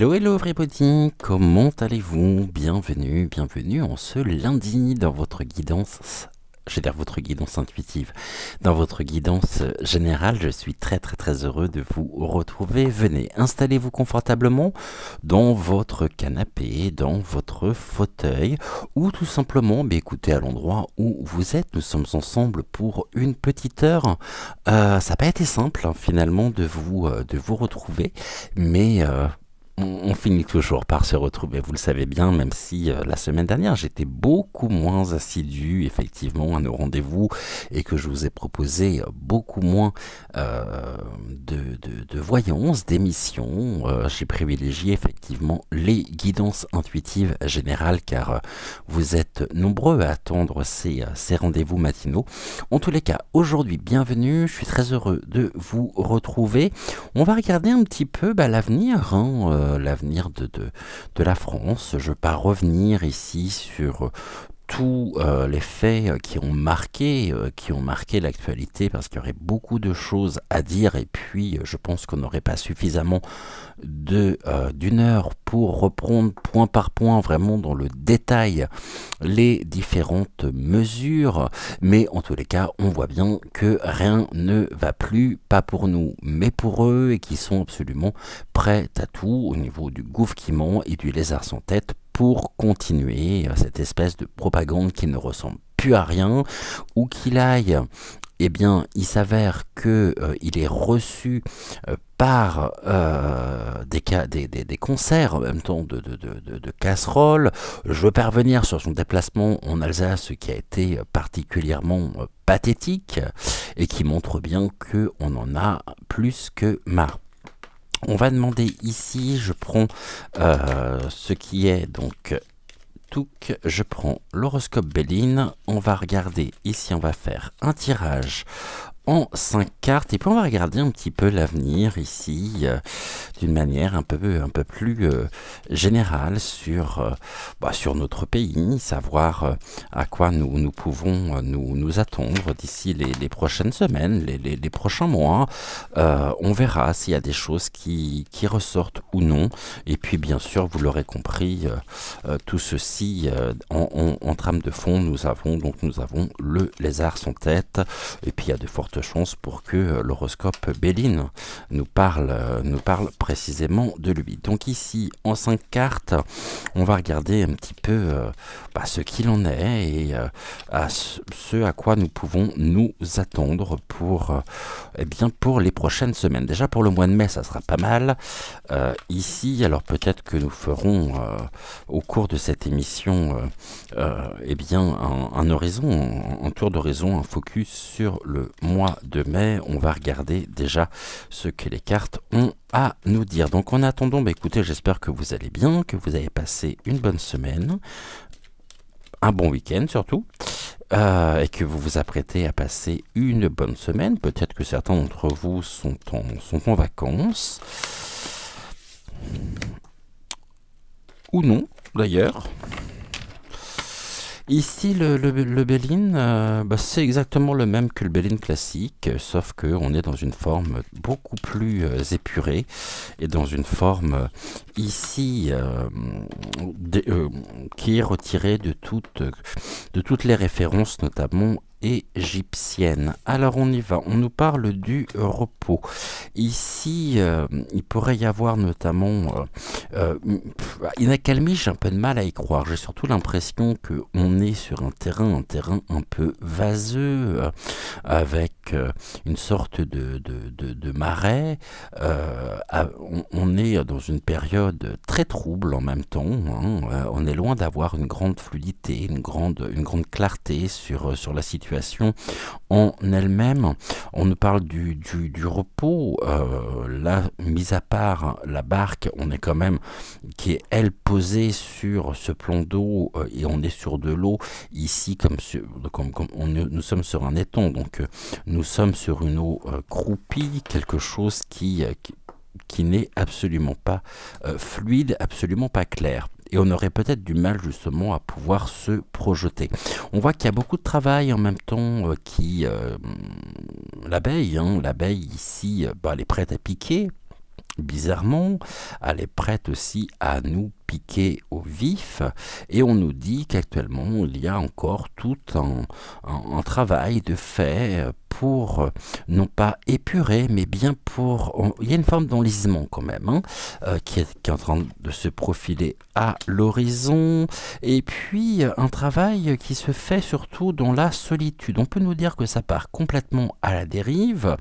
Hello, hello everybody, comment allez-vous? Bienvenue en ce lundi dans votre guidance, je vais dire votre guidance intuitive, dans votre guidance générale. Je suis très heureux de vous retrouver. Venez, installez-vous confortablement dans votre canapé, dans votre fauteuil, ou tout simplement, écoutez, à l'endroit où vous êtes. Nous sommes ensemble pour une petite heure. Ça n'a pas été simple finalement de vous retrouver, mais on finit toujours par se retrouver, vous le savez bien, même si la semaine dernière j'étais beaucoup moins assidu effectivement à nos rendez-vous et que je vous ai proposé beaucoup moins de voyances, d'émissions. J'ai privilégié effectivement les guidances intuitives générales car vous êtes nombreux à attendre ces rendez-vous matinaux. En tous les cas, aujourd'hui, bienvenue, je suis très heureux de vous retrouver. On va regarder un petit peu l'avenir, l'avenir de la France. Je ne vais pas revenir ici sur tous les faits qui ont marqué l'actualité, parce qu'il y aurait beaucoup de choses à dire, et puis je pense qu'on n'aurait pas suffisamment d'une heure pour reprendre point par point, vraiment dans le détail, les différentes mesures. Mais en tous les cas, on voit bien que rien ne va plus, pas pour nous, mais pour eux, et qui sont absolument prêts à tout au niveau du gouffre qui ment et du lézard sans tête pour continuer cette espèce de propagande qui ne ressemble plus à rien, ou qu'il aille. Eh bien, il s'avère qu'il est reçu par des concerts en même temps de casseroles. Je veux pas revenir sur son déplacement en Alsace qui a été particulièrement pathétique et qui montre bien qu'on en a plus que marre. On va demander ici, je prends ce qui est donc Touk, je prends l'horoscope Béline. On va regarder ici, on va faire un tirage en 5 cartes, et puis on va regarder un petit peu l'avenir ici d'une manière un peu plus générale sur notre pays, savoir à quoi nous pouvons nous attendre d'ici les prochaines semaines, les prochains mois. On verra s'il y a des choses qui ressortent ou non, et puis bien sûr, vous l'aurez compris, tout ceci en trame de fond, nous avons le lézard sans tête, et puis il y a de fortes chances pour que l'horoscope Béline nous parle précisément de lui. Donc ici, en 5 cartes, on va regarder un petit peu ce qu'il en est, et ce à quoi nous pouvons nous attendre pour les prochaines semaines. Déjà pour le mois de mai, ça sera pas mal. Ici, alors peut-être que nous ferons au cours de cette émission un horizon, un tour d'horizon, un focus sur le mois de mai. On va regarder déjà ce que les cartes ont à nous dire. Donc en attendant, écoutez, j'espère que vous allez bien, que vous avez passé une bonne semaine, un bon week-end surtout, et que vous vous apprêtez à passer une bonne semaine. Peut-être que certains d'entre vous sont en vacances, ou non d'ailleurs. Ici, le Béline, c'est exactement le même que le Béline classique, sauf qu'on est dans une forme beaucoup plus épurée, et dans une forme ici qui est retirée de toutes les références, notamment égyptienne. Alors on y va, on nous parle du repos. Ici, il pourrait y avoir notamment une accalmie. J'ai un peu de mal à y croire. J'ai surtout l'impression qu'on est sur un terrain un peu vaseux, avec une sorte de marais. On est dans une période très trouble en même temps. On est loin d'avoir une grande fluidité, une grande clarté sur la situation en elle-même. On nous parle du repos, là, mis à part la barque, on est quand même, qui est elle posée sur ce plan d'eau, et on est sur de l'eau ici, nous sommes sur un étang, donc nous sommes sur une eau croupie, quelque chose qui n'est absolument pas fluide, absolument pas clair. Et on aurait peut-être du mal justement à pouvoir se projeter. On voit qu'il y a beaucoup de travail en même temps l'abeille ici, elle est prête à piquer. bizarrement, elle est prête aussi à nous piquer au vif, et on nous dit qu'actuellement il y a encore tout un travail de fait pour non pas épurer, mais bien pour... il y a une forme d'enlisement quand même, hein, qui est en train de se profiler à l'horizon, et puis un travail qui se fait surtout dans la solitude. On peut nous dire que ça part complètement à la dérive,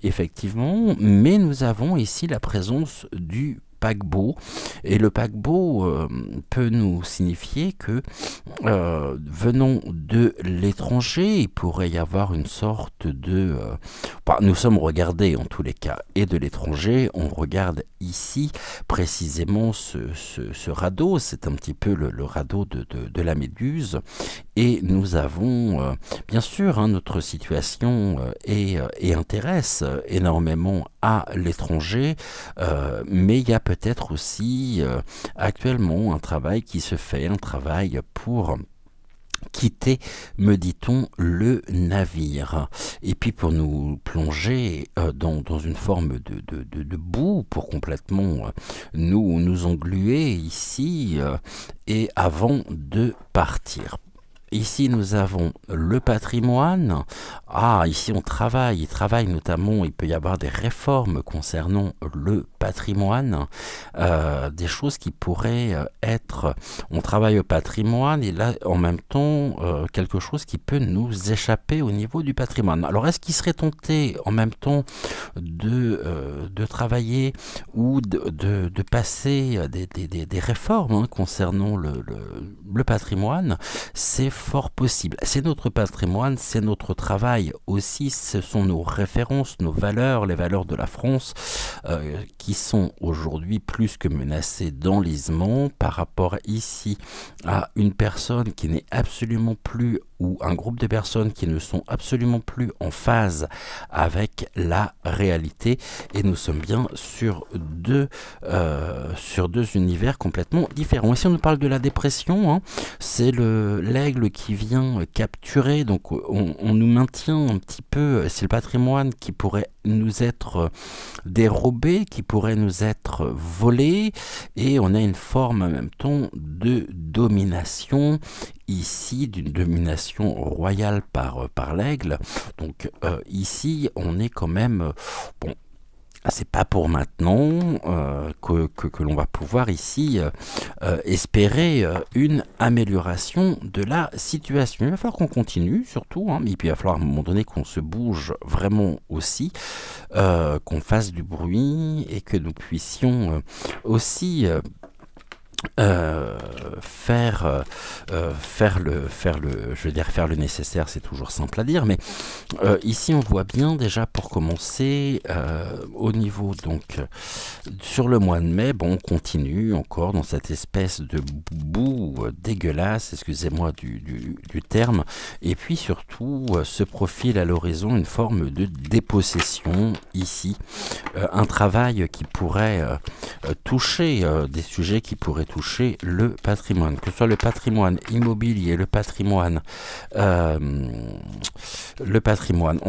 effectivement, mais nous avons ici la présence du paquebot, et le paquebot peut nous signifier que venant de l'étranger, il pourrait y avoir une sorte de... nous sommes regardés en tous les cas, et de l'étranger, on regarde ici précisément ce radeau, c'est un petit peu le radeau de la Méduse, et nous avons, bien sûr, hein, notre situation et intéresse énormément à l'étranger, mais il y a peut-être aussi actuellement un travail qui se fait, un travail pour quitter, me dit-on, le navire. Et puis pour nous plonger dans une forme de boue, pour complètement nous engluer ici, et avant de partir. Ici, nous avons le patrimoine. Ah, ici, il travaille notamment, il peut y avoir des réformes concernant le patrimoine, des choses qui pourraient être... On travaille au patrimoine, et là, en même temps, quelque chose qui peut nous échapper au niveau du patrimoine. Alors, est-ce qu'il serait tenté, en même temps, de travailler ou de passer des réformes, hein, concernant le patrimoine? C'est fort possible. C'est notre patrimoine, c'est notre travail aussi, ce sont nos références, nos valeurs, les valeurs de la France, qui sont aujourd'hui plus que menacées d'enlisement par rapport ici à une personne qui n'est absolument plus, ou un groupe de personnes qui ne sont absolument plus en phase avec la réalité, et nous sommes bien sur deux univers complètement différents. Et si on nous parle de la dépression, hein, c'est l'aigle qui vient capturer, donc on nous maintient un petit peu, c'est le patrimoine qui pourrait nous être dérobé, qui pourrait nous être volé, et on a une forme en même temps de domination ici, d'une domination royale par l'aigle. Donc ici on est quand même bon. C'est pas pour maintenant que l'on va pouvoir ici espérer une amélioration de la situation. Il va falloir qu'on continue surtout, hein, mais puis il va falloir à un moment donné qu'on se bouge vraiment aussi, qu'on fasse du bruit, et que nous puissions aussi faire le nécessaire. C'est toujours simple à dire, mais ici on voit bien déjà, pour commencer, au niveau, donc sur le mois de mai, bon, on continue encore dans cette espèce de boue dégueulasse, excusez-moi du terme, et puis surtout se profile à l'horizon une forme de dépossession ici, un travail qui pourrait toucher des sujets qui pourraient toucher le patrimoine, que ce soit le patrimoine immobilier, le patrimoine. On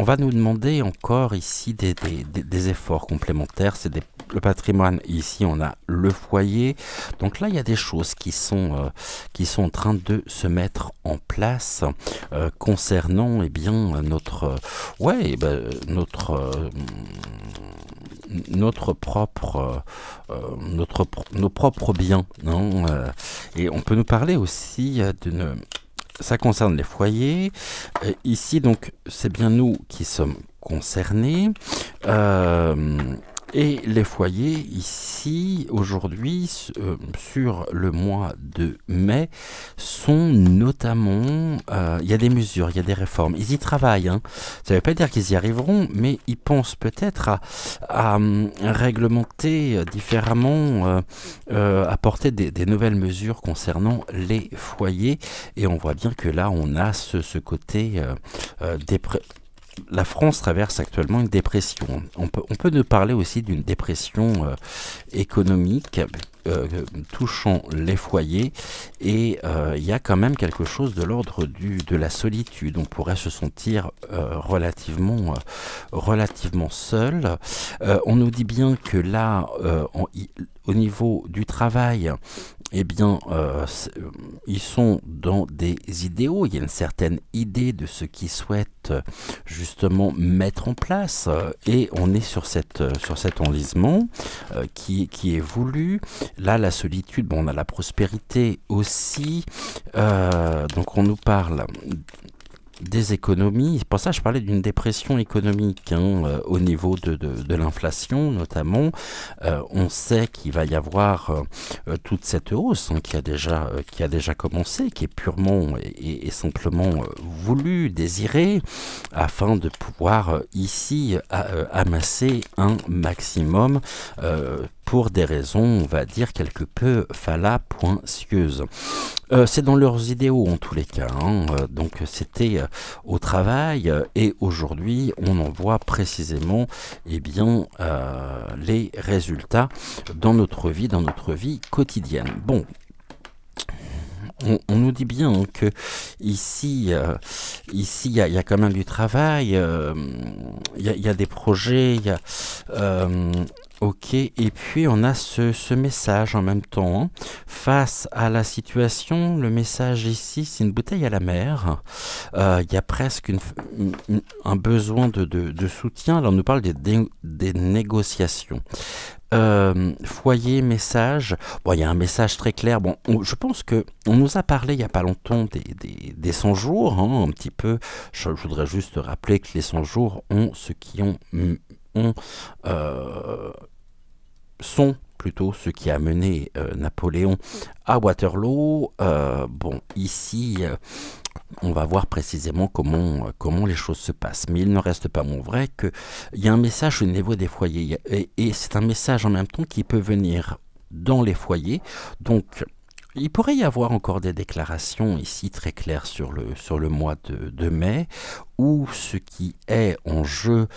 va nous demander encore ici des efforts complémentaires. C'est le patrimoine. Ici, on a le foyer. Donc là, il y a des choses qui sont en train de se mettre en place concernant, eh bien, nos propres biens, hein, et on peut nous parler aussi ça concerne les foyers. Ici, donc, c'est bien nous qui sommes concernés. Et les foyers ici, aujourd'hui, sur le mois de mai, sont notamment... il y a des mesures, il y a des réformes. Ils y travaillent, hein. Ça ne veut pas dire qu'ils y arriveront, mais ils pensent peut-être à réglementer différemment, apporter des nouvelles mesures concernant les foyers. Et on voit bien que là, on a ce côté la France traverse actuellement une dépression. On peut nous parler aussi d'une dépression économique, touchant les foyers, et il y a quand même quelque chose de l'ordre de la solitude. On pourrait se sentir relativement seul. On nous dit bien que là, au niveau du travail, eh bien, ils sont dans des idéaux, il y a une certaine idée de ce qu'ils souhaitent justement mettre en place, et on est sur cet enlisement qui est voulu. Là, la solitude, bon, on a la prospérité aussi, donc on nous parle des économies. C'est pour ça que je parlais d'une dépression économique, au niveau de l'inflation notamment. On sait qu'il va y avoir toute cette hausse, qui a déjà commencé, qui est purement et simplement voulue, désirée, afin de pouvoir ici amasser un maximum pour des raisons, on va dire, quelque peu fallapointieuses. C'est dans leurs idéaux en tous les cas, donc c'était au travail, et aujourd'hui on en voit précisément les résultats dans notre vie quotidienne. Bon, on nous dit bien que ici il y a quand même du travail, il y a des projets, ok, et puis on a ce message en même temps, face à la situation. Le message ici, c'est une bouteille à la mer. Il y a presque un besoin de soutien. Là, on nous parle des négociations. Foyer, message. Bon, il y a un message très clair. Bon, je pense que on nous a parlé il n'y a pas longtemps des 100 jours, un petit peu. Je voudrais juste rappeler que les 100 jours sont plutôt ce qui a mené Napoléon à Waterloo. Bon, ici, on va voir précisément comment les choses se passent. Mais il ne reste pas moins vrai qu'il y a un message au niveau des foyers. Et c'est un message en même temps qui peut venir dans les foyers. Donc, il pourrait y avoir encore des déclarations ici très claires sur le mois de mai, où ce qui est en jeu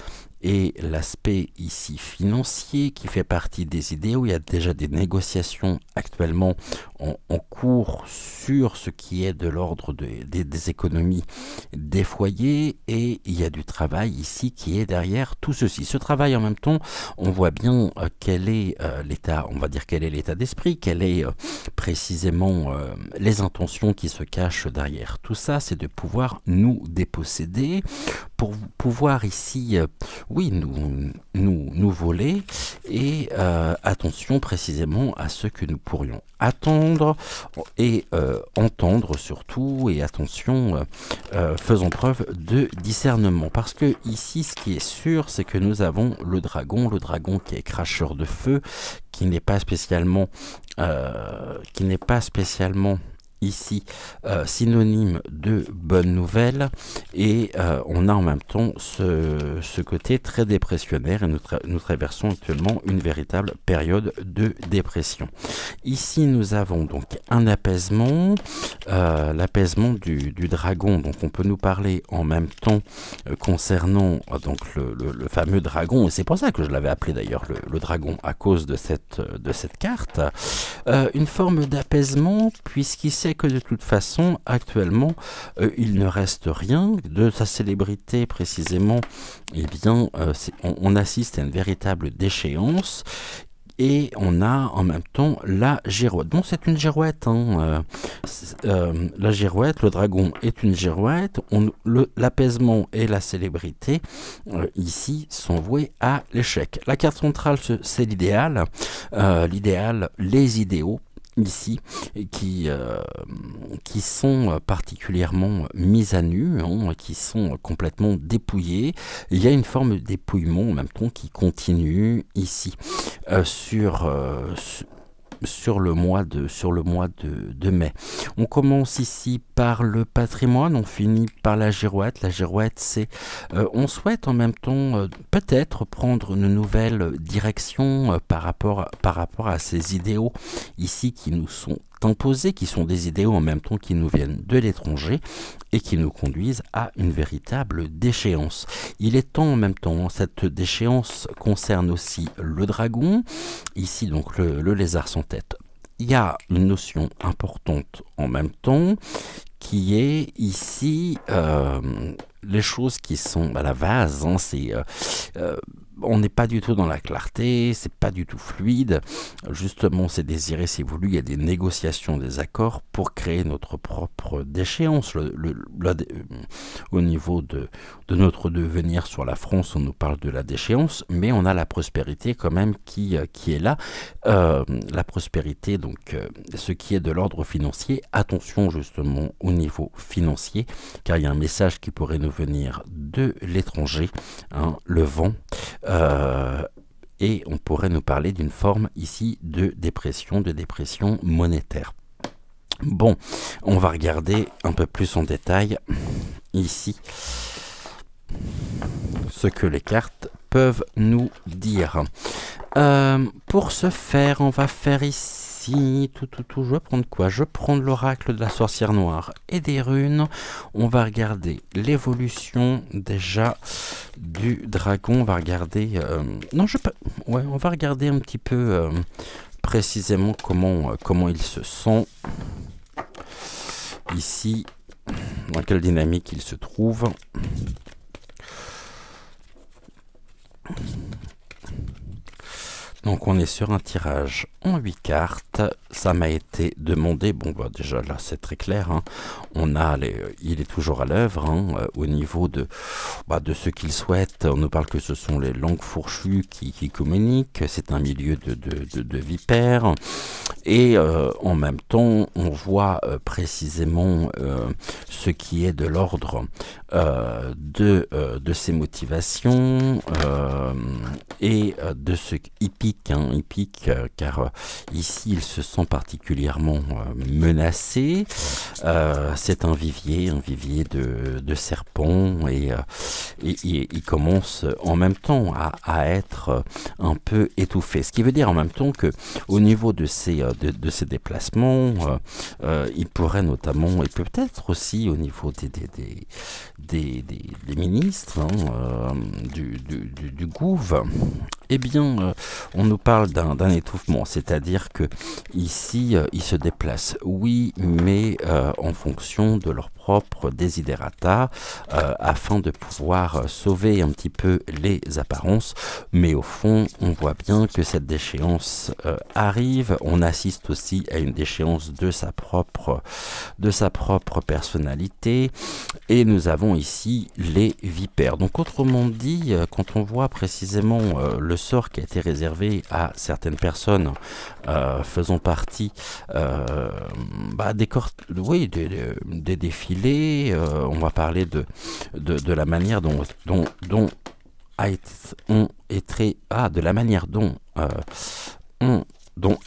et l'aspect ici financier qui fait partie des idéaux. Il y a déjà des négociations actuellement en cours sur ce qui est de l'ordre des économies des foyers, et il y a du travail ici qui est derrière tout ceci. Ce travail en même temps, on voit bien quel est l'état, on va dire quel est l'état d'esprit, quelle est précisément les intentions qui se cachent derrière. Tout ça, c'est de pouvoir nous déposséder, pour pouvoir ici oui, nous voler, et attention précisément à ce que nous pourrions attendre et entendre surtout, et attention, faisons preuve de discernement, parce que ici ce qui est sûr, c'est que nous avons le dragon qui est cracheur de feu, qui n'est pas spécialement ici synonyme de bonne nouvelle, et on a en même temps ce côté très dépressionnaire, et nous traversons actuellement une véritable période de dépression. Ici nous avons donc un apaisement, l'apaisement du dragon. Donc on peut nous parler en même temps concernant donc le fameux dragon, et c'est pour ça que je l'avais appelé d'ailleurs le dragon, à cause de cette carte, une forme d'apaisement, puisqu'il sait que de toute façon actuellement il ne reste rien de sa célébrité précisément. Eh bien on assiste à une véritable déchéance, et on a en même temps la girouette. Bon, c'est une girouette, la girouette, le dragon est une girouette. L'apaisement et la célébrité ici sont voués à l'échec. La carte centrale, c'est l'idéal, les idéaux ici, qui sont particulièrement mis à nu, qui sont complètement dépouillés. Il y a une forme de dépouillement en même temps qui continue ici sur le mois de mai. On commence ici par le patrimoine, on finit par la girouette. La girouette, c'est on souhaite en même temps peut-être prendre une nouvelle direction par rapport à ces idéaux ici qui nous sont imposés, qui sont des idéaux en même temps qui nous viennent de l'étranger et qui nous conduisent à une véritable déchéance. Il est temps en même temps, cette déchéance concerne aussi le dragon, ici donc le lézard sans tête. Il y a une notion importante en même temps qui est ici les choses qui sont à la base, hein, on n'est pas du tout dans la clarté, c'est pas du tout fluide. Justement, c'est désiré, c'est voulu. Il y a des négociations, des accords pour créer notre propre déchéance. Au niveau de notre devenir sur la France, on nous parle de la déchéance, mais on a la prospérité quand même qui est là. La prospérité, donc, ce qui est de l'ordre financier. Attention justement au niveau financier, car il y a un message qui pourrait nous venir de l'étranger, hein, le vent. Et on pourrait nous parler d'une forme ici de dépression monétaire. Bon, on va regarder un peu plus en détail ici ce que les cartes peuvent nous dire. Pour ce faire, on va faire ici je vais prendre quoi? Je vais prendre l'oracle de la sorcière noire et des runes. On va regarder l'évolution déjà du dragon. On va regarder on va regarder un petit peu précisément comment il se sent ici, dans quelle dynamique il se trouve. Donc on est sur un tirage en 8 cartes, ça m'a été demandé, bon bah déjà là c'est très clair, hein. Il est toujours à l'œuvre, hein, au niveau de ce qu'il souhaite. On nous parle que ce sont les langues fourchues qui communiquent, c'est un milieu de vipères, et en même temps on voit précisément ce qui est de l'ordre de ses motivations et de ce hippique, car ici il se sent particulièrement menacé. C'est un vivier de serpents, et il commence en même temps à être un peu étouffé. Ce qui veut dire en même temps que au niveau de ses déplacements, il pourrait notamment, et peut-être aussi au niveau des ministres, hein, du gouv, eh bien, on nous parle d'un étouffement, c'est-à-dire que ici, ils se déplacent, oui, mais en fonction de leur propre desiderata, afin de pouvoir sauver un petit peu les apparences. Mais au fond, on voit bien que cette déchéance arrive. On assiste aussi à une déchéance de sa propre personnalité. Et nous avons ici les vipères. Donc autrement dit, quand on voit précisément le sort qui a été réservé à certaines personnes faisant partie des défilés, on va parler de la manière dont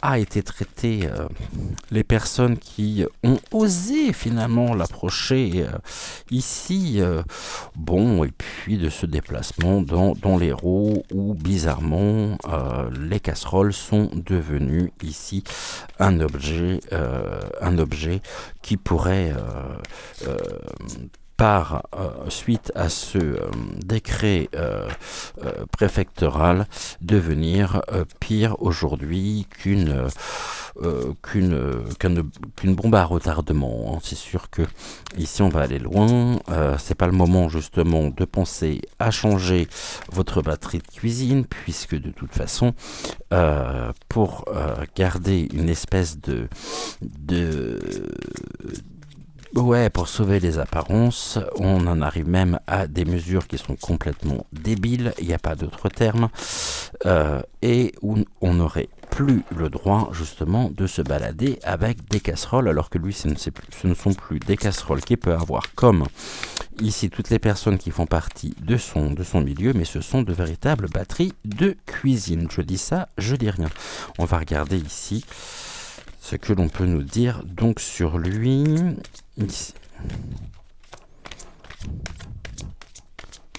a été traité les personnes qui ont osé finalement l'approcher ici, et puis de ce déplacement dans les roues où bizarrement les casseroles sont devenues ici un objet qui pourrait suite à ce décret préfectoral, devenir pire aujourd'hui qu'une bombe à retardement. C'est sûr que ici on va aller loin. C'est pas le moment justement de penser à changer votre batterie de cuisine, puisque de toute façon, pour garder une espèce pour sauver les apparences, on en arrive même à des mesures qui sont complètement débiles, il n'y a pas d'autre terme, et où on n'aurait plus le droit justement de se balader avec des casseroles, alors que lui ce ne sont plus des casseroles qu'il peut avoir comme ici toutes les personnes qui font partie de son milieu, mais ce sont de véritables batteries de cuisine. Je dis ça, je dis rien. On va regarder ici ce que l'on peut nous dire donc sur lui. Ici.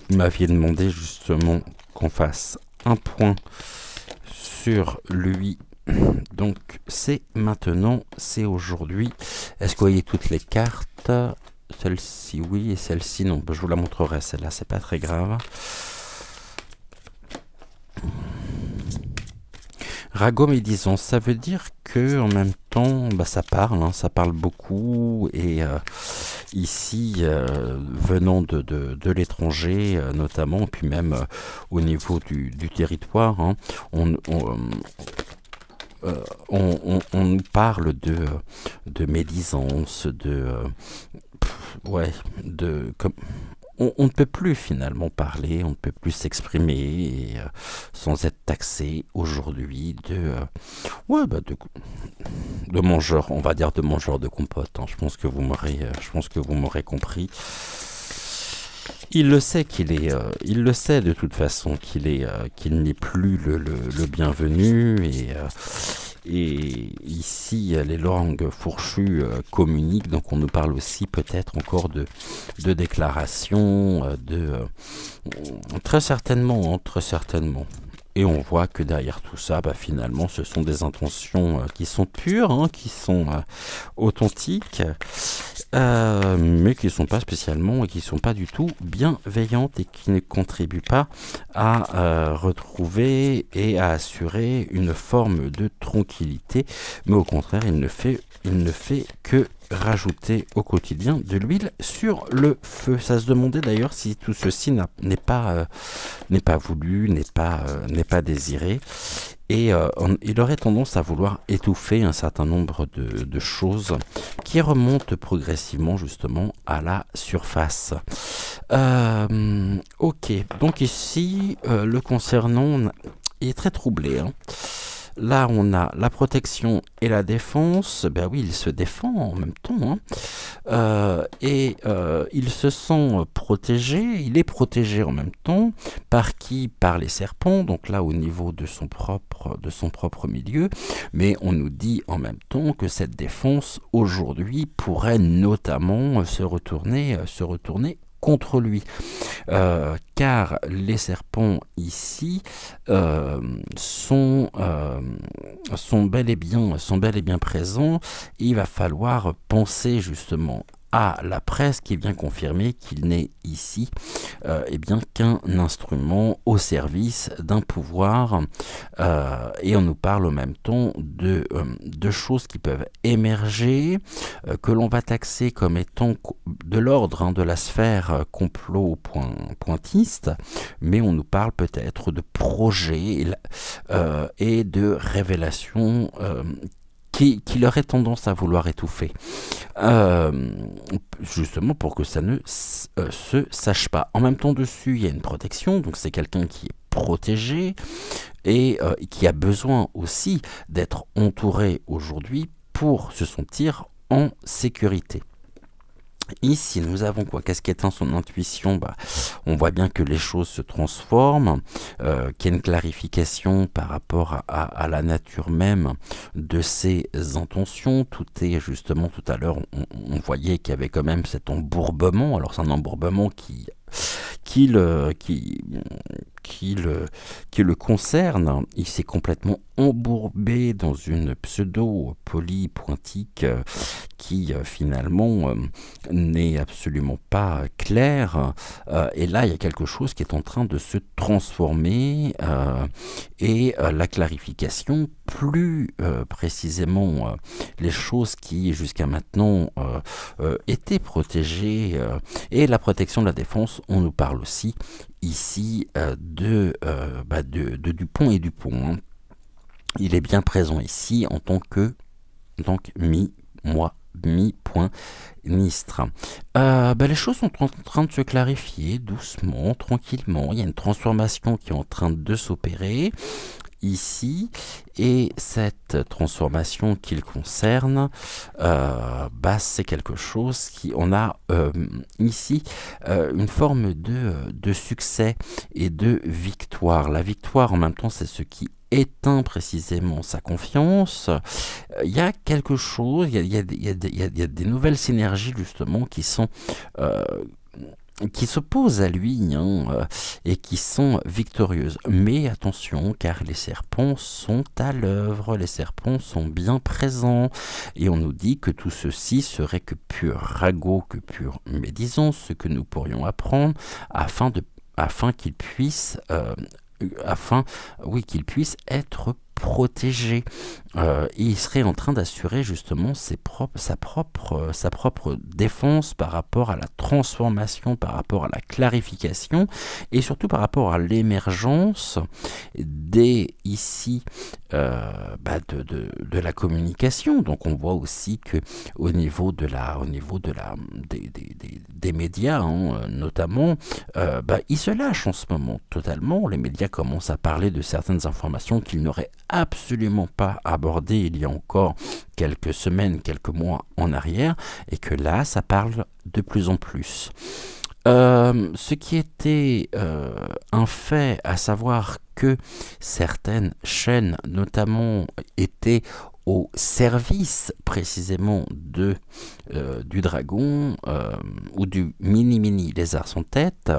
Vous m'aviez demandé justement qu'on fasse un point sur lui Donc c'est maintenant, c'est aujourd'hui. Est-ce que vous voyez toutes les cartes? Celle-ci oui et celle-ci non. Je vous la montrerai, celle-là c'est pas très grave. Rago médisant, ça veut dire que en même temps, ça parle, hein, ça parle beaucoup et ici, venant de l'étranger notamment, puis même au niveau du territoire, hein, on nous parle de médisance, ouais, on ne peut plus finalement parler, on ne peut plus s'exprimer sans être taxé aujourd'hui de mangeur, on va dire de mangeur de compote. Hein. Je pense que vous m'aurez compris. Il le sait il le sait de toute façon qu'il n'est plus le bienvenu et ici les langues fourchues communiquent, donc on nous parle aussi peut-être encore de déclarations, très certainement, hein, très certainement. Et on voit que derrière tout ça, finalement, ce sont des intentions qui sont pures, hein, qui sont authentiques, mais qui ne sont pas spécialement et qui ne sont pas du tout bienveillantes et qui ne contribuent pas à retrouver et à assurer une forme de tranquillité, mais au contraire, il ne fait que rajouter au quotidien de l'huile sur le feu. Ça se demandait d'ailleurs si tout ceci n'est pas voulu, n'est pas désiré. Et il aurait tendance à vouloir étouffer un certain nombre de choses qui remontent progressivement justement à la surface. Ok, donc ici, le concernant est très troublé. Hein. Là, on a la protection et la défense. Ben oui, il se défend en même temps. Hein. Il se sent protégé. Il est protégé en même temps. Par qui? Par les serpents. Donc là, au niveau de son propre milieu. Mais on nous dit en même temps que cette défense, aujourd'hui, pourrait notamment se retourner contre lui, car les serpents ici sont bel et bien présents. Il va falloir penser justement à la presse qui vient confirmer qu'il n'est ici qu'un instrument au service d'un pouvoir et on nous parle en même temps de choses qui peuvent émerger, que l'on va taxer comme étant de l'ordre de la sphère complot pointiste, mais on nous parle peut-être de projets et de révélations qu'il aurait tendance à vouloir étouffer, justement pour que ça ne se sache pas. En même temps, dessus, il y a une protection, donc c'est quelqu'un qui est protégé et qui a besoin aussi d'être entouré aujourd'hui pour se sentir en sécurité. Ici, nous avons quoi? Qu'est-ce qui éteint son intuition? On voit bien que les choses se transforment, qu'il y a une clarification par rapport à la nature même de ses intentions. Tout est justement, tout à l'heure, on voyait qu'il y avait quand même cet embourbement. Alors c'est un embourbement qui le concerne. Il s'est complètement embourbé dans une pseudo-poly pointique qui finalement n'est absolument pas claire. Et là, il y a quelque chose qui est en train de se transformer et la clarification, plus précisément les choses qui jusqu'à maintenant étaient protégées et la protection de la défense, on nous parle aussi ici de Dupont et Dupont. Hein. Il est bien présent ici en tant que mi-point ministre. Les choses sont en train de se clarifier doucement, tranquillement. Il y a une transformation qui est en train de s'opérer ici, et cette transformation qu'il concerne, c'est quelque chose qui, on a ici une forme de succès et de victoire. La victoire en même temps, c'est ce qui éteint précisément sa confiance. Il y a quelque chose, il y a des nouvelles synergies justement qui sont qui s'opposent à lui et qui sont victorieuses. Mais attention, car les serpents sont à l'œuvre, les serpents sont bien présents, et on nous dit que tout ceci serait que pur ragot, que pure médisance, ce que nous pourrions apprendre afin qu'il puisse qu'il puisse être protégé. Et il serait en train d'assurer justement sa propre défense par rapport à la transformation, par rapport à la clarification et surtout par rapport à l'émergence de la communication. Donc on voit aussi que au niveau des médias notamment, ils se lâchent en ce moment totalement. Les médias commencent à parler de certaines informations qu'ils n'auraient absolument pas abordées il y a encore quelques semaines, quelques mois en arrière, et que là, ça parle de plus en plus. Ce qui était un fait, à savoir que certaines chaînes, notamment, étaient au service précisément du dragon ou du mini lézard sans tête.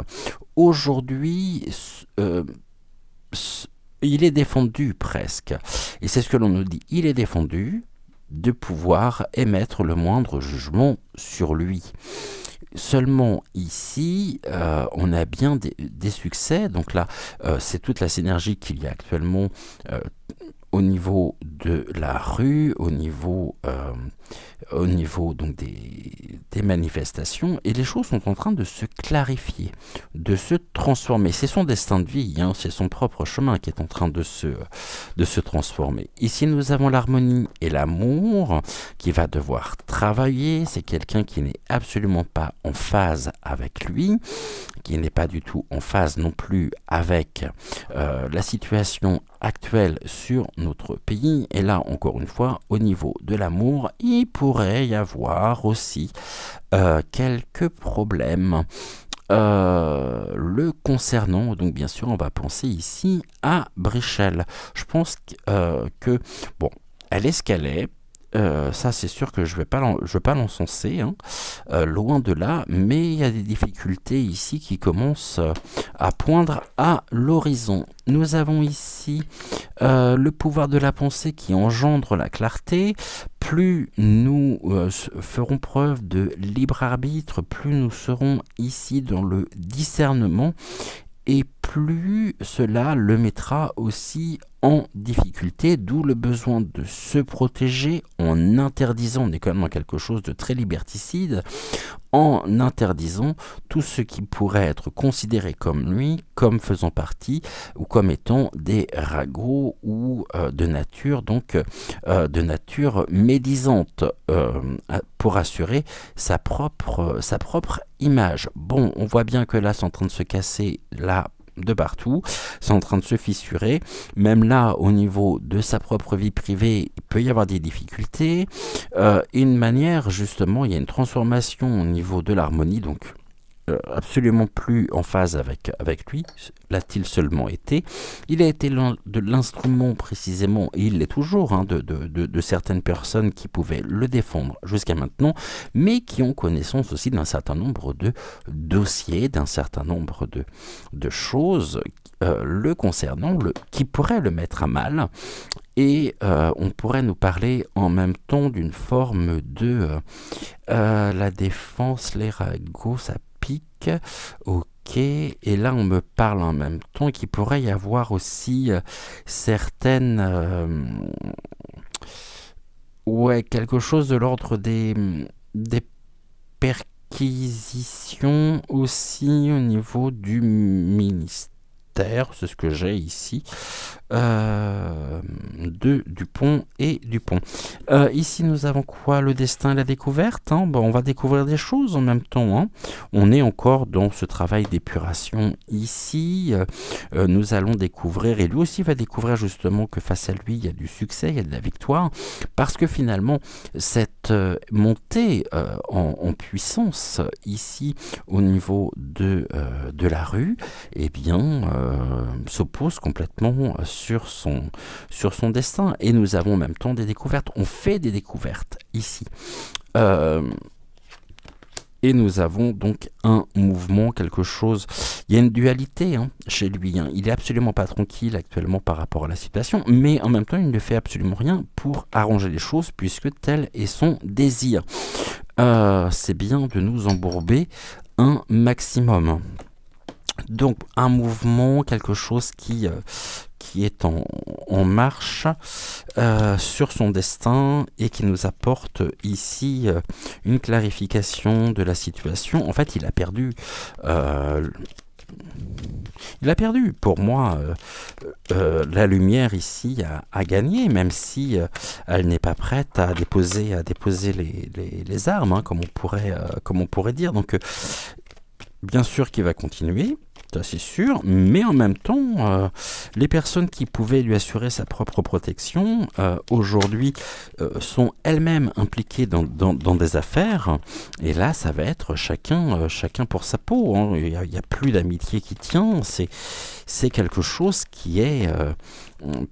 Aujourd'hui, il est défendu presque, et c'est ce que l'on nous dit, il est défendu de pouvoir émettre le moindre jugement sur lui. Seulement ici, on a bien des succès. Donc là, c'est toute la synergie qu'il y a actuellement au niveau de la rue, au niveau donc des manifestations, et les choses sont en train de se clarifier, de se transformer. C'est son destin de vie, c'est son propre chemin qui est en train de se transformer. Ici, nous avons l'harmonie et l'amour qui va devoir travailler. C'est quelqu'un qui n'est absolument pas en phase avec lui, qui n'est pas du tout en phase non plus avec la situation actuelle sur notre pays. Et là, encore une fois, au niveau de l'amour, il pourrait y avoir aussi quelques problèmes le concernant. Donc bien sûr, on va penser ici à Brichel. Je pense que bon, elle est ce qu'elle est. Ça c'est sûr que je vais pas l'encenser, loin de là, mais il y a des difficultés ici qui commencent à poindre à l'horizon. Nous avons ici le pouvoir de la pensée qui engendre la clarté. Plus nous ferons preuve de libre arbitre, plus nous serons ici dans le discernement, et plus cela le mettra aussi en difficulté, d'où le besoin de se protéger en interdisant, on est quand même dans quelque chose de très liberticide, en interdisant tout ce qui pourrait être considéré comme lui, comme faisant partie ou comme étant des ragots ou de nature médisante pour assurer sa propre image. Bon, on voit bien que là c'est en train de se casser là de partout, c'est en train de se fissurer. Même là, au niveau de sa propre vie privée, il peut y avoir des difficultés. Une manière, justement, il y a une transformation au niveau de l'harmonie, donc absolument plus en phase avec lui, l'a-t-il seulement été. Il a été de l'instrument précisément, et il l'est toujours, de certaines personnes qui pouvaient le défendre jusqu'à maintenant, mais qui ont connaissance aussi d'un certain nombre de dossiers, d'un certain nombre de choses le concernant, qui pourraient le mettre à mal. Et on pourrait nous parler en même temps d'une forme de la défense, les ragots, ça pique, ok, et là on me parle en même temps qu'il pourrait y avoir aussi certaines... quelque chose de l'ordre des perquisitions aussi au niveau du ministère. C'est ce que j'ai ici de Dupont et Dupont. Ici nous avons quoi? Le destin et la découverte. On va découvrir des choses en même temps. On est encore dans ce travail d'épuration ici. Nous allons découvrir, et lui aussi va découvrir justement que face à lui il y a du succès, il y a de la victoire, parce que finalement cette montée en puissance ici au niveau de la rue, eh bien s'oppose complètement sur son destin. Et nous avons en même temps des découvertes. On fait des découvertes ici. Et nous avons donc un mouvement, quelque chose. Il y a une dualité hein, chez lui. Hein. Il est absolument pas tranquille actuellement par rapport à la situation, mais en même temps, il ne fait absolument rien pour arranger les choses, puisque tel est son désir. C'est bien de nous embourber un maximum. Donc, un mouvement, quelque chose qui est en marche sur son destin et qui nous apporte ici une clarification de la situation. En fait, il a perdu pour moi, la lumière ici a gagné, même si elle n'est pas prête à déposer les armes, hein, comme on pourrait dire. Donc, bien sûr qu'il va continuer, ça c'est sûr, mais en même temps, les personnes qui pouvaient lui assurer sa propre protection, aujourd'hui, sont elles-mêmes impliquées dans des affaires, et là, ça va être chacun pour sa peau. Hein. Il n'y a plus d'amitié qui tient, c'est quelque chose qui est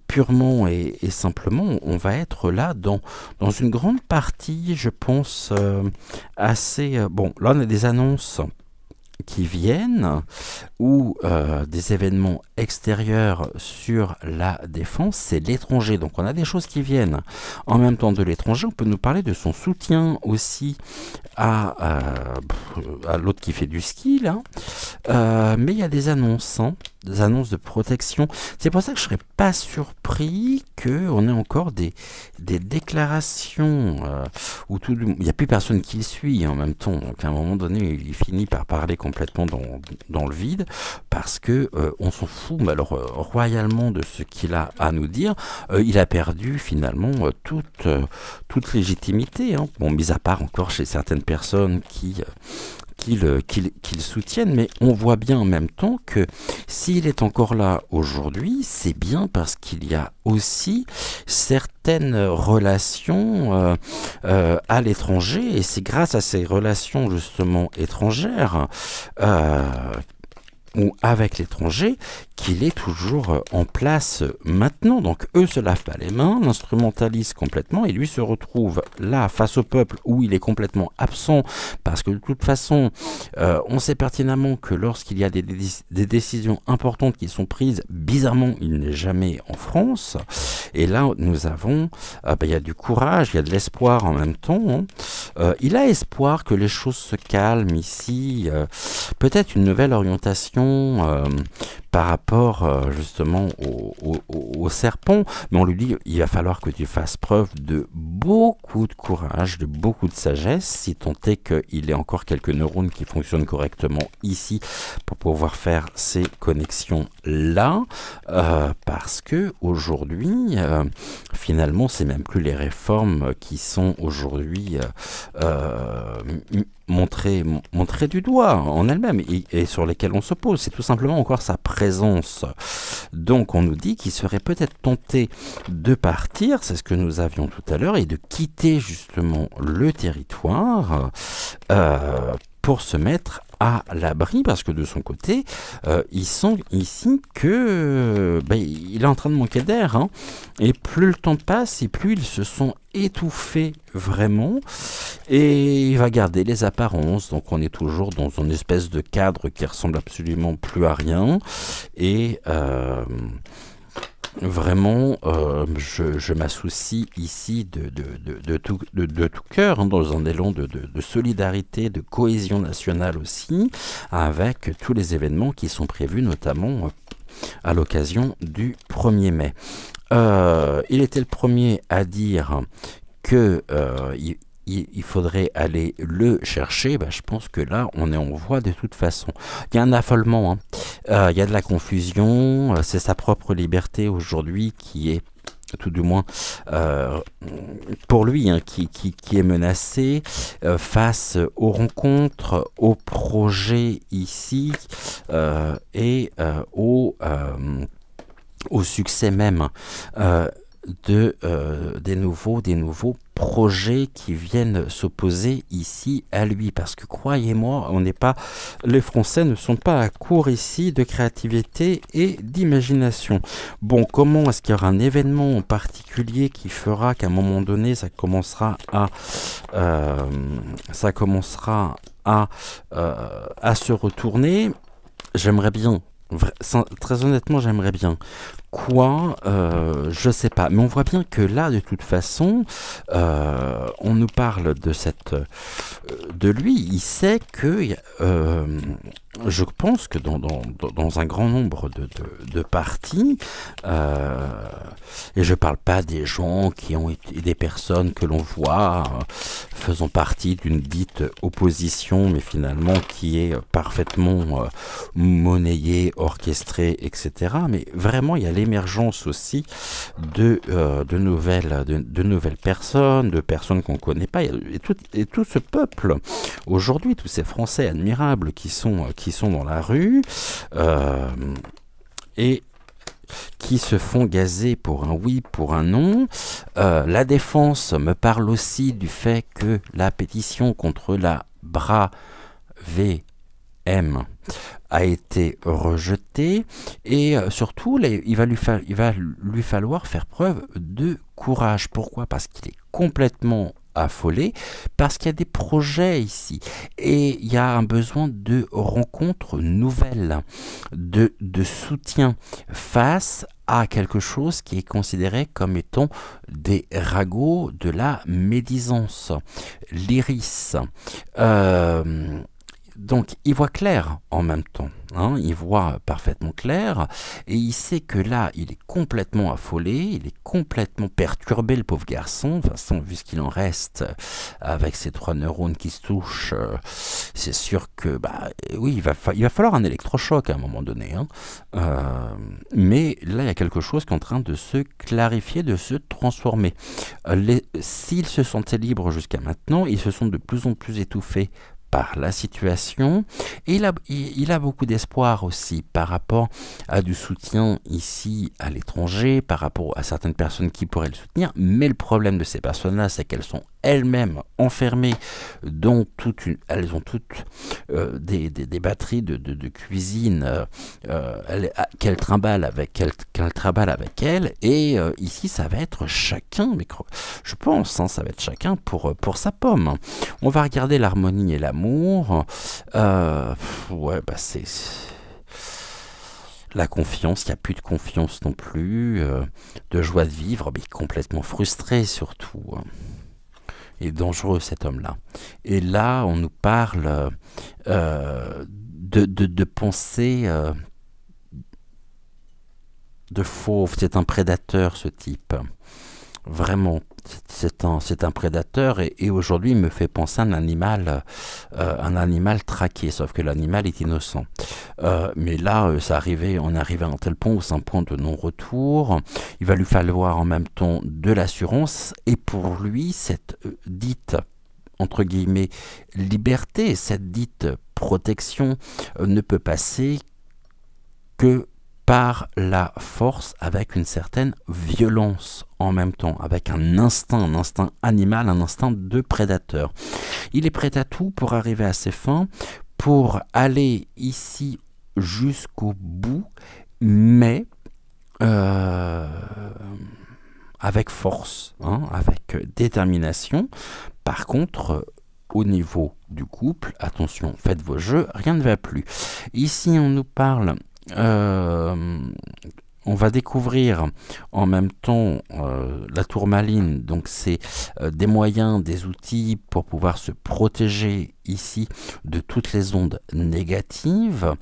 purement et simplement, on va être là dans une grande partie, je pense, assez... bon, là, on a des annonces qui viennent ou des événements extérieurs sur la défense, c'est l'étranger. Donc on a des choses qui viennent en même temps de l'étranger. On peut nous parler de son soutien aussi à l'autre qui fait du ski là. Mais il y a des annonces, hein, des annonces de protection. C'est pour ça que je ne serais pas surpris qu'on ait encore des déclarations où il n'y a plus personne qui le suit en même temps. Donc à un moment donné, il finit par parler complètement dans le vide parce que on s'en fout mais alors royalement de ce qu'il a à nous dire. Il a perdu finalement toute légitimité. Hein. Bon, mis à part encore chez certaines personnes qui le soutiennent, mais on voit bien en même temps que s'il est encore là aujourd'hui, c'est bien parce qu'il y a aussi certaines relations à l'étranger, et c'est grâce à ces relations justement étrangères ou avec l'étranger, qu'il est toujours en place maintenant. Donc eux se lavent pas les mains, l'instrumentalisent complètement, et lui se retrouve là face au peuple où il est complètement absent, parce que de toute façon, on sait pertinemment que lorsqu'il y a des décisions importantes qui sont prises, bizarrement, il n'est jamais en France. Et là, nous avons, il y a du courage, il y a de l'espoir en même temps. Hein. Il a espoir que les choses se calment ici, peut-être une nouvelle orientation par rapport justement au serpent, mais on lui dit il va falloir que tu fasses preuve de beaucoup de courage, de beaucoup de sagesse, si tant est qu'il ait encore quelques neurones qui fonctionnent correctement ici pour pouvoir faire ces connexions là, parce que aujourd'hui finalement c'est même plus les réformes qui sont aujourd'hui montrées du doigt en elles-mêmes et sur lesquelles on s'oppose, c'est tout simplement encore sa présence. Donc on nous dit qu'il serait peut-être tenté de partir, c'est ce que nous avions tout à l'heure, et de quitter justement le territoire pour se mettre à l'abri, parce que de son côté, ils sont ici que il est en train de manquer d'air, hein, et plus le temps passe, et plus ils se sont étouffés vraiment, et il va garder les apparences. Donc on est toujours dans une espèce de cadre qui ressemble absolument plus à rien, et vraiment, je m'associe ici de tout cœur, hein, dans un élan de solidarité, de cohésion nationale aussi, avec tous les événements qui sont prévus, notamment à l'occasion du 1er mai. Il était le premier à dire que il faudrait aller le chercher. Je pense que là, on est en voie de toute façon. Il y a un affolement, hein. Il y a de la confusion, c'est sa propre liberté aujourd'hui qui est, tout du moins pour lui, hein, qui est menacée face aux rencontres, aux projets ici et au succès même des nouveaux projets qui viennent s'opposer ici à lui, parce que croyez-moi, les Français ne sont pas à court ici de créativité et d'imagination. Bon, comment est-ce qu'il y aura un événement en particulier qui fera qu'à un moment donné ça commencera à se retourner. J'aimerais bien, très honnêtement, j'aimerais bien. Quoi, je sais pas. Mais on voit bien que là, de toute façon, on nous parle de lui. Il sait que, je pense que dans un grand nombre de partis, et je parle pas des gens qui ont été des personnes que l'on voit faisant partie d'une dite opposition, mais finalement qui est parfaitement monnayée, orchestrée, etc. Mais vraiment, il y a l'émergence aussi de nouvelles personnes, de personnes qu'on ne connaît pas, et tout ce peuple, aujourd'hui, tous ces Français admirables qui sont dans la rue, et qui se font gazer pour un oui, pour un non. La défense me parle aussi du fait que la pétition contre la BRA VM a été rejetée, et surtout il va lui falloir faire preuve de courage. Pourquoi? Parce qu'il est complètement affolé, parce qu'il y a des projets ici, et il y a un besoin de rencontres nouvelles, de soutien face à quelque chose qui est considéré comme étant des ragots de la médisance, l'iris. Donc il voit clair en même temps, hein, il voit parfaitement clair, et il sait que là il est complètement affolé, il est complètement perturbé, le pauvre garçon. De toute façon, vu ce qu'il en reste avec ces 3 neurones qui se touchent, c'est sûr que oui, il va falloir un électrochoc à un moment donné, hein. Mais là il y a quelque chose qui est en train de se clarifier, de se transformer. S'ils se sentaient libres jusqu'à maintenant, ils se sont de plus en plus étouffés par la situation, et il a beaucoup d'espoir aussi par rapport à du soutien ici à l'étranger, par rapport à certaines personnes qui pourraient le soutenir. Mais le problème de ces personnes-là, c'est qu'elles sont elles-mêmes enfermées dans elles ont toutes des batteries de cuisine qu'elles trimballent avec elles, et ici ça va être chacun, mais je pense, hein, ça va être chacun pour sa pomme. On va regarder l'harmonie et l'amour. Ouais, c'est la confiance. Il n'y a plus de confiance non plus, de joie de vivre, mais complètement frustré surtout. Et dangereux, cet homme-là. Et là, on nous parle de pensée de fauve. C'est un prédateur, ce type. Vraiment, c'est un prédateur, et aujourd'hui il me fait penser à un animal traqué, sauf que l'animal est innocent. Mais là, on arrivait à un tel point où c'est un point de non-retour. Il va lui falloir en même temps de l'assurance, et pour lui, cette dite entre guillemets liberté, cette dite protection ne peut passer que par la force, avec une certaine violence en même temps, avec un instinct animal, un instinct de prédateur. Il est prêt à tout pour arriver à ses fins, pour aller ici jusqu'au bout, mais avec force, hein, avec détermination. Par contre, au niveau du couple, attention, faites vos jeux, rien ne va plus. Ici, on nous parle... on va découvrir en même temps la tourmaline, donc c'est des moyens, des outils pour pouvoir se protéger ici de toutes les ondes négatives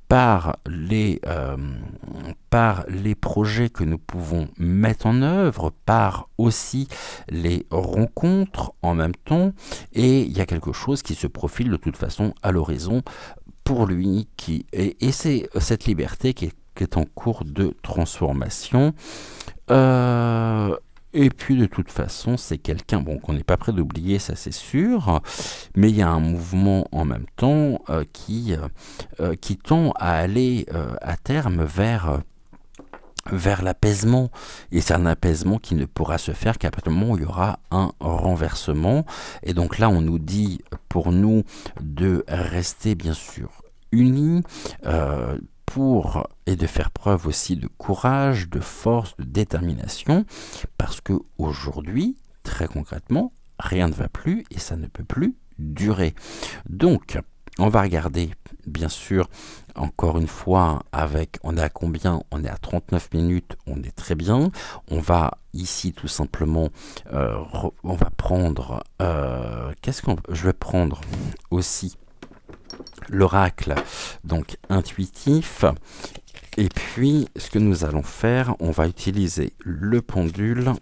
par les projets que nous pouvons mettre en œuvre, par aussi les rencontres en même temps, et il y a quelque chose qui se profile de toute façon à l'horizon pour lui, et c'est cette liberté qui est en cours de transformation. Et puis de toute façon, c'est quelqu'un qu'on n'est pas prêt d'oublier, ça c'est sûr, mais il y a un mouvement en même temps qui tend à aller à terme vers l'apaisement, et c'est un apaisement qui ne pourra se faire qu'à partir du moment où il y aura un renversement. Et donc là on nous dit pour nous de rester bien sûr unis, et de faire preuve aussi de courage, de force, de détermination, parce que aujourd'hui, très concrètement, rien ne va plus, et ça ne peut plus durée. Donc, on va regarder, bien sûr, encore une fois, avec, on est à combien? On est à 39 minutes, on est très bien. On va ici tout simplement, on va prendre, je vais prendre aussi l'oracle, donc intuitif. Et puis, ce que nous allons faire, on va utiliser le pendule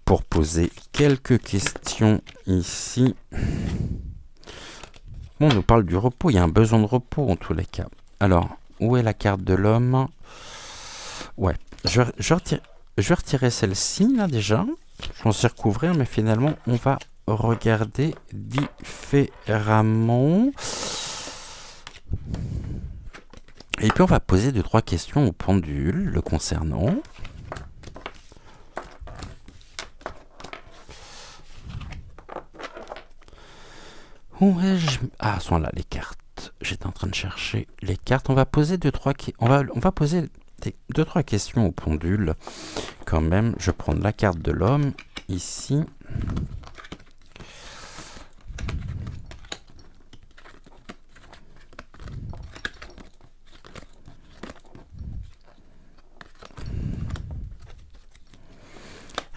pour poser quelques questions ici. Bon, on nous parle du repos, il y a un besoin de repos en tous les cas. Alors, où est la carte de l'homme? Ouais, je vais retirer celle-ci, là, déjà. Je pensais recouvrir, mais finalement, on va regarder différemment. Et puis, on va poser 2-3 questions au pendule le concernant. Où ai-je... Ah, sont là les cartes. J'étais en train de chercher les cartes. On va poser 2-3 on va poser 2-3 questions au pendule. Quand même, je vais prendre la carte de l'homme ici.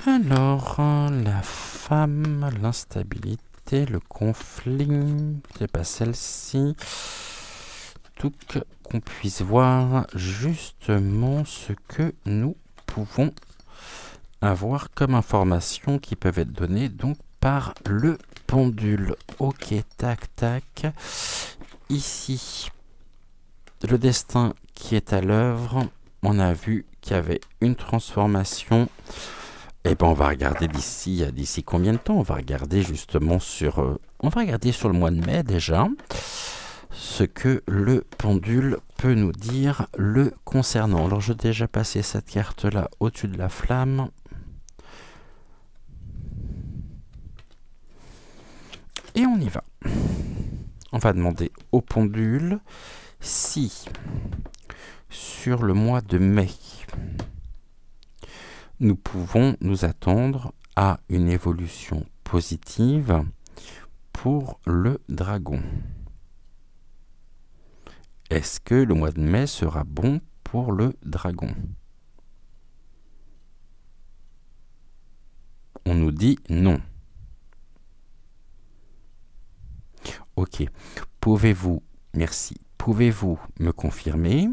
Alors, la femme, l'instabilité, le conflit, c'est pas celle-ci. Tout qu'on puisse voir justement ce que nous pouvons avoir comme informations qui peuvent être données donc par le pendule. Ok, tac, tac. Ici, le destin qui est à l'œuvre. On a vu qu'il y avait une transformation. Et ben on va regarder d'ici combien de temps? On va regarder justement sur le mois de mai déjà ce que le pendule peut nous dire le concernant. Alors je vais déjà passer cette carte là au-dessus de la flamme. Et on y va. On va demander au pendule si sur le mois de mai nous pouvons nous attendre à une évolution positive pour le dragon. Est-ce que le mois de mai sera bon pour le dragon? On nous dit non. Ok. Merci. Pouvez-vous me confirmer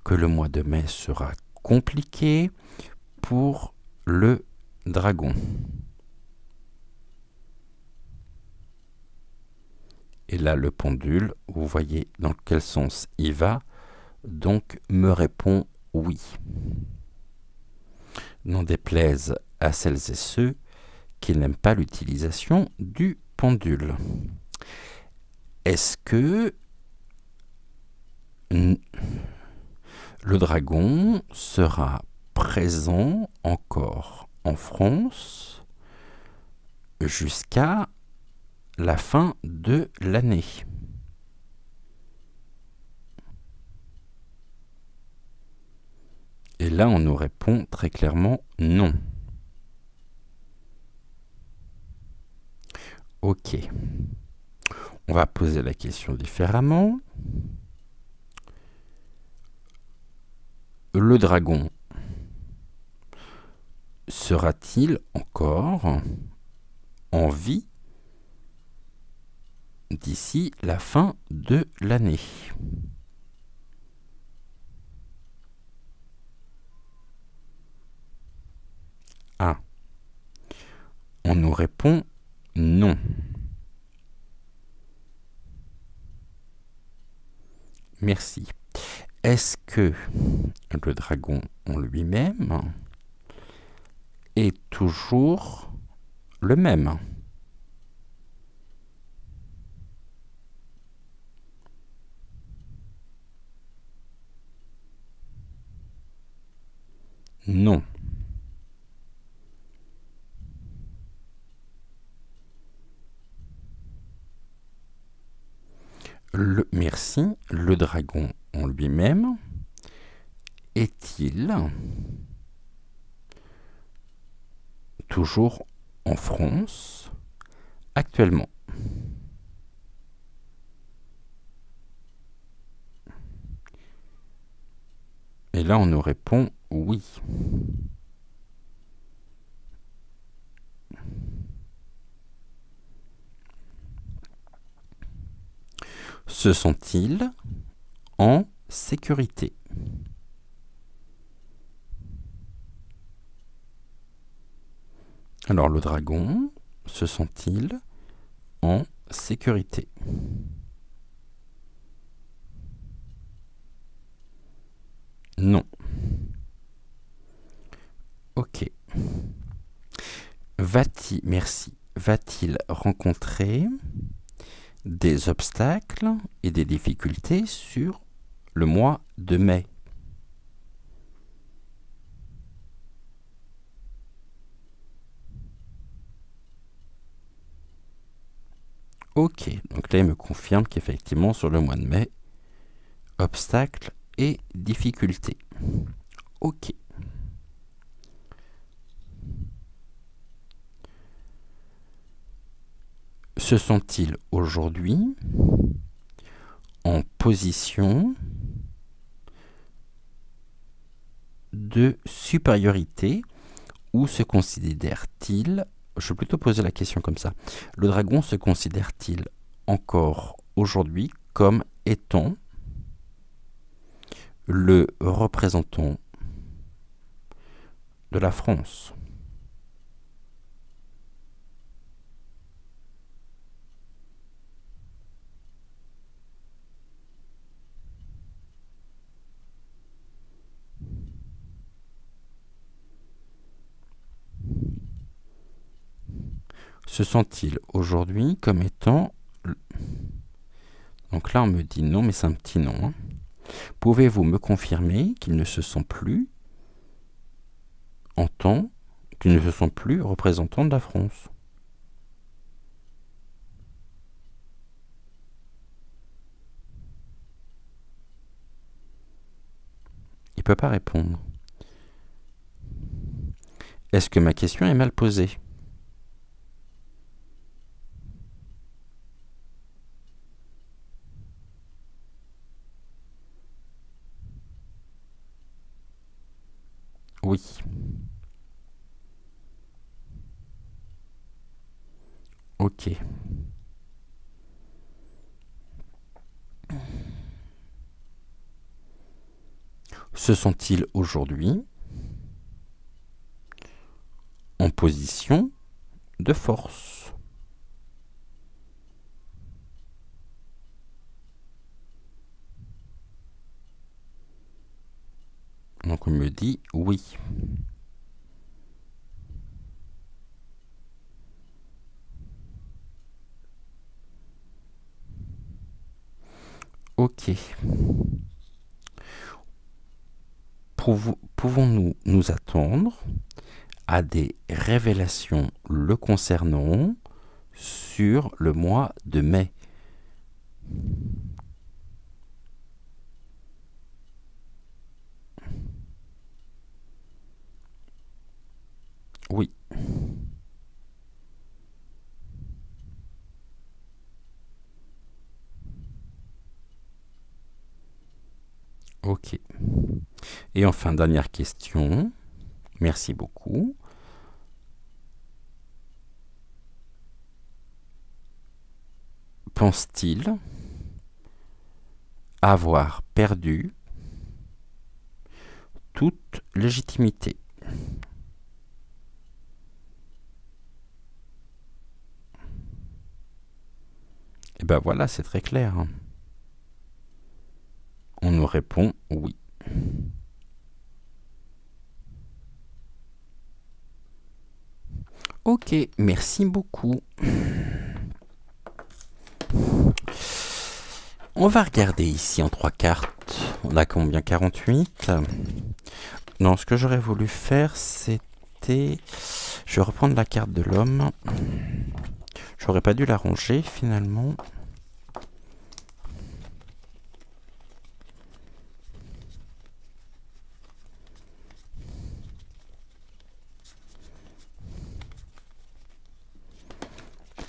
que le mois de mai sera compliqué pour le dragon? Et là, le pendule, vous voyez dans quel sens il va, donc me répond oui. N'en déplaise à celles et ceux qui n'aiment pas l'utilisation du pendule. Est-ce que le dragon sera présent encore en France jusqu'à la fin de l'année? Et là, on nous répond très clairement non. Ok. On va poser la question différemment. Le dragon sera-t-il encore en vie d'ici la fin de l'année? Ah. On nous répond non. Merci. Est-ce que le dragon en lui-même est toujours le même? Non. Merci. Le dragon en lui-même est-il toujours en France actuellement. Et là, on nous répond oui. Se sent-il en sécurité? Alors, le dragon se sent-il en sécurité? Non. Ok. Merci. Va-t-il rencontrer des obstacles et des difficultés sur le mois de mai? Ok, donc là il me confirme qu'effectivement sur le mois de mai, obstacles et difficultés. Ok. Se sont-ils aujourd'hui en position de supériorité ou se considère-t-il, je vais plutôt poser la question comme ça, le dragon se considère-t-il encore aujourd'hui comme étant le représentant de la France? Se sent-il aujourd'hui comme étant... Donc là on me dit non, mais c'est un petit non. Hein. Pouvez-vous me confirmer qu'il ne se sent plus en tant, qu'ils ne se sont plus représentants de la France? Il ne peut pas répondre. Est-ce que ma question est mal posée? Oui. Ok. Se sont-ils aujourd'hui en position de force? Donc on me dit oui. Ok. Pouvons-nous nous attendre à des révélations le concernant sur le mois de mai? Oui. Ok. Et enfin, dernière question. Merci beaucoup. Pense-t-il avoir perdu toute légitimité? Et ben voilà, c'est très clair. On nous répond oui. Ok, merci beaucoup. On va regarder ici en 3 cartes. On a combien? 48. Non, ce que j'aurais voulu faire, c'était... Je vais reprendre la carte de l'homme. J'aurais pas dû la ranger, finalement.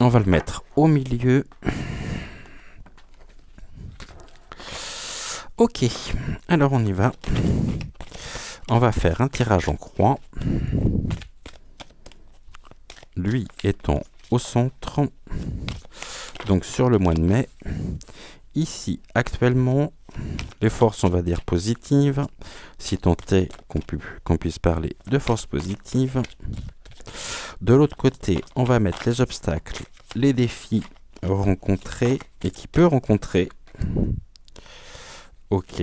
On va le mettre au milieu. Ok, alors on y va. On va faire un tirage en croix. Lui étant au centre. Donc sur le mois de mai. Ici, actuellement, les forces, on va dire, positives. Si tant est qu'on puisse parler de forces positives. De l'autre côté, on va mettre les obstacles, les défis rencontrés et qui peut rencontrer. Ok.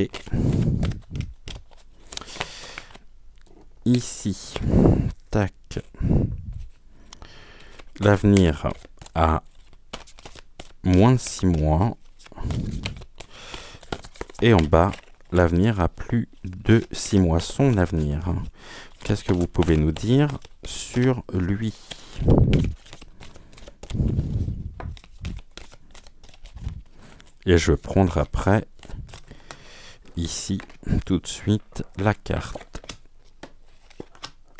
Ici, tac. L'avenir à moins de 6 mois. Et en bas, l'avenir à plus de 6 mois. Son avenir. Qu'est-ce que vous pouvez nous dire sur lui? Et je vais prendre après, ici, tout de suite, la carte.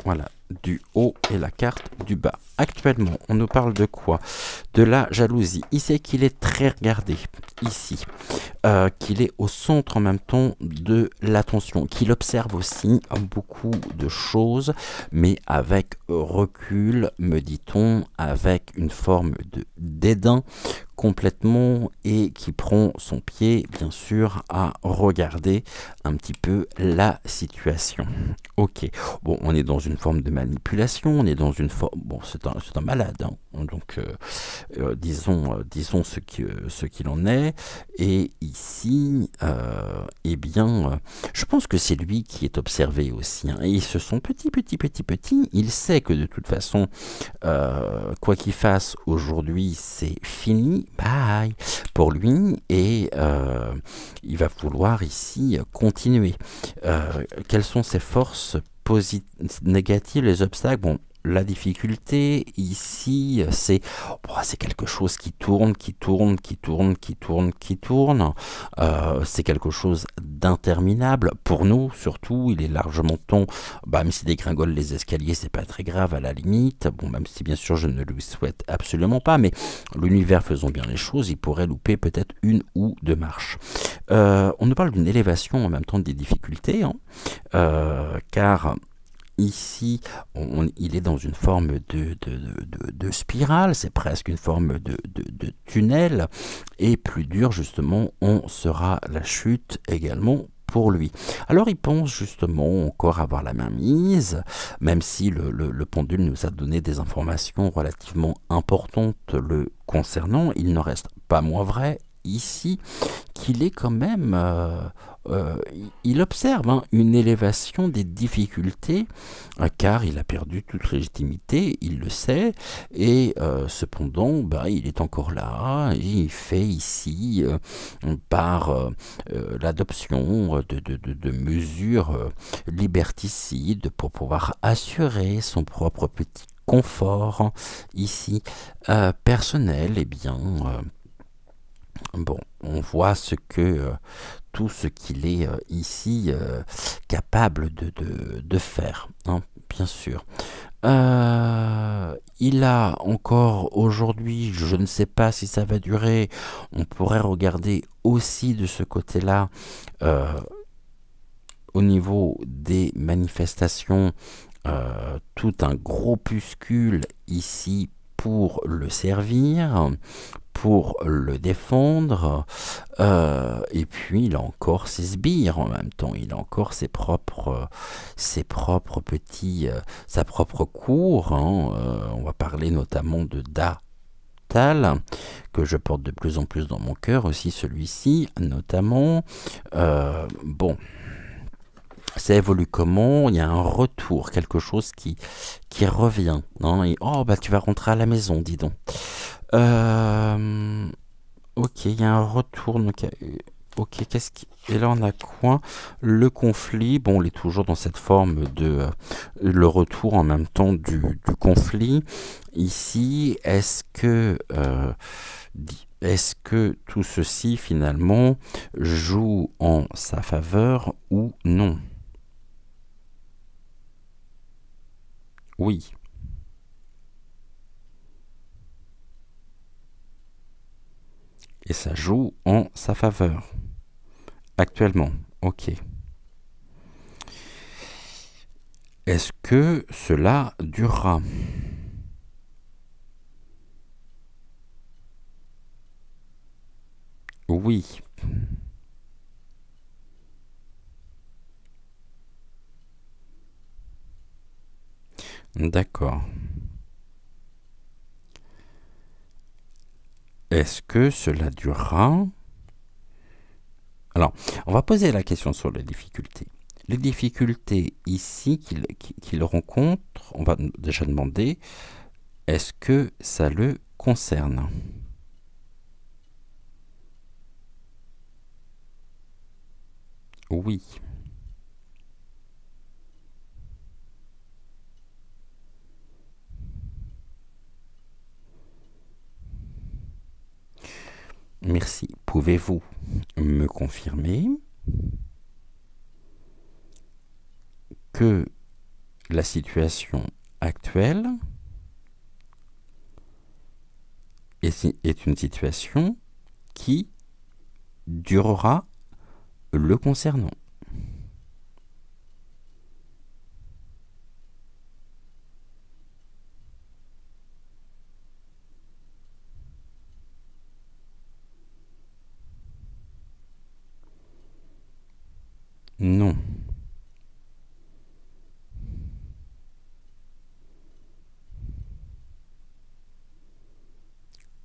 Voilà, du haut et la carte du bas. Actuellement, on nous parle de quoi? De la jalousie. Il sait qu'il est très regardé, ici. Qu'il est au centre en même temps de l'attention, qu'il observe aussi beaucoup de choses, mais avec recul, me dit-on, avec une forme de dédain complètement, et qui prend son pied, bien sûr, à regarder un petit peu la situation. Ok, bon, on est dans une forme de manipulation, on est dans une forme... Bon, c'est un malade, hein. Donc, disons ce qu'il en est. Et ici, eh bien, je pense que c'est lui qui est observé aussi, hein. Et il se sent petit. Il sait que de toute façon, quoi qu'il fasse aujourd'hui, c'est fini. Bye pour lui. Et il va vouloir ici continuer. Quelles sont ses forces négatives, les obstacles? Bon, la difficulté ici, c'est quelque chose qui tourne. C'est quelque chose d'interminable. Pour nous, surtout, il est largement temps, même si dégringole les escaliers, c'est pas très grave à la limite. Bon, même si bien sûr je ne lui souhaite absolument pas, mais l'univers faisant bien les choses, il pourrait louper peut-être une ou deux marches. On nous parle d'une élévation en même temps des difficultés, hein, car ici, il est dans une forme de spirale, c'est presque une forme de tunnel, et plus dur justement, on sera la chute également pour lui. Alors il pense justement encore avoir la main mise, même si le pendule nous a donné des informations relativement importantes le concernant. Il n'en reste pas moins vrai ici qu'il est quand même... il observe, hein, une élévation des difficultés, car il a perdu toute légitimité, il le sait, et cependant, il est encore là, et il fait ici, par l'adoption de mesures liberticides pour pouvoir assurer son propre petit confort, ici, personnel, et bien... Bon, on voit tout ce qu'il est ici capable de faire, hein, bien sûr. Il a encore aujourd'hui, je ne sais pas si ça va durer, on pourrait regarder aussi de ce côté-là, au niveau des manifestations, tout un groupuscule ici pour le servir, pour le défendre, et puis il a encore ses sbires en même temps, il a encore ses propres petits, sa propre cour, hein. On va parler notamment de Tal, que je porte de plus en plus dans mon cœur aussi, celui-ci notamment. Bon, ça évolue comment? Il y a un retour, quelque chose qui revient, hein, et tu vas rentrer à la maison, dis donc. Ok, il y a un retour. Donc, ok, et là on a quoi? Le conflit. Bon, il est toujours dans cette forme de le retour en même temps du conflit. Ici, est-ce que tout ceci finalement joue en sa faveur ou non? Oui. Et ça joue en sa faveur. Actuellement, ok. Est-ce que cela durera? Oui. D'accord. Est-ce que cela durera? Alors, on va poser la question sur les difficultés. Les difficultés ici qu'il rencontre, on va déjà demander, est-ce que ça le concerne? Oui. Merci. Pouvez-vous me confirmer que la situation actuelle est une situation qui durera le concernant? Non.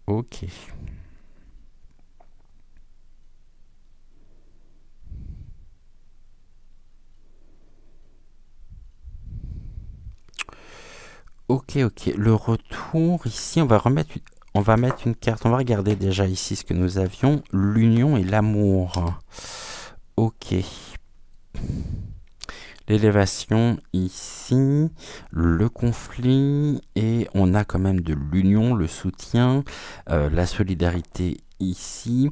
Ok. Ok, ok. Le retour, ici, on va mettre une carte. On va regarder déjà ici ce que nous avions. L'union et l'amour. Ok. L'élévation ici, le conflit, et on a quand même de l'union, le soutien, la solidarité ici,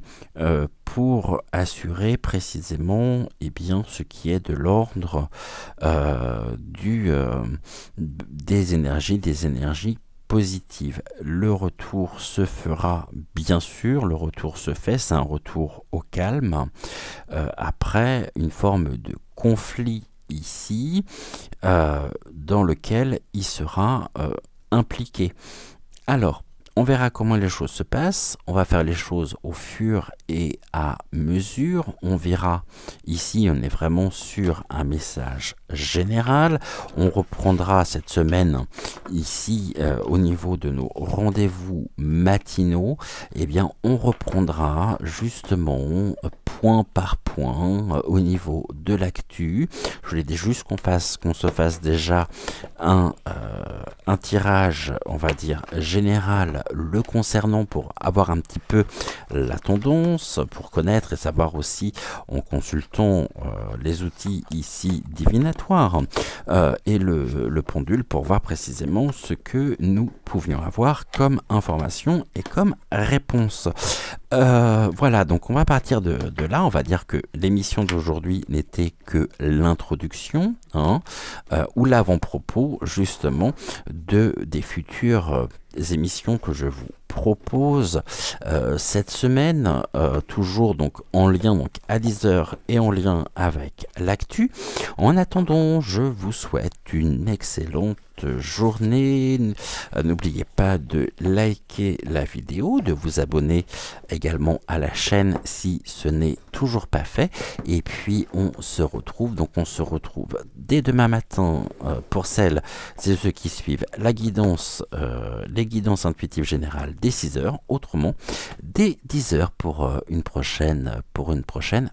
pour assurer précisément ce qui est de l'ordre des énergies positives. Le retour se fera, bien sûr, le retour se fait, c'est un retour au calme, après une forme de conflit ici, dans lequel il sera impliqué. Alors, on verra comment les choses se passent. On va faire les choses au fur et à mesure. On verra ici, on est vraiment sur un message général. On reprendra cette semaine ici au niveau de nos rendez-vous matinaux. Eh bien, on reprendra justement point par point au niveau de l'actu. Je voulais juste qu'on se fasse déjà un tirage, on va dire, général le concernant pour avoir un petit peu la tendance, pour connaître et savoir aussi en consultant les outils ici divinatoires et le pendule pour voir précisément ce que nous pouvions avoir comme information et comme réponse. Voilà, donc on va partir de là. On va dire que l'émission d'aujourd'hui n'était que l'introduction, ou l'avant-propos justement des futures émissions que je vous propose cette semaine, toujours donc en lien donc à 10h et en lien avec l'actu. En attendant, je vous souhaite une excellente journée. N'oubliez pas de liker la vidéo, de vous abonner également à la chaîne si ce n'est toujours pas fait. Et puis on se retrouve dès demain matin pour celles et ceux qui suivent la guidance, les guidances intuitives générales dès 6h, autrement dès 10h pour une prochaine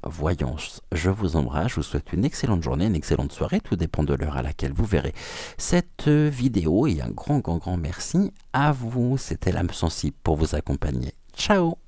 voyance. Je vous embrasse, je vous souhaite une excellente journée, une excellente soirée, tout dépend de l'heure à laquelle vous verrez cette vidéo, et un grand merci à vous. C'était l'âme sensible pour vous accompagner. Ciao.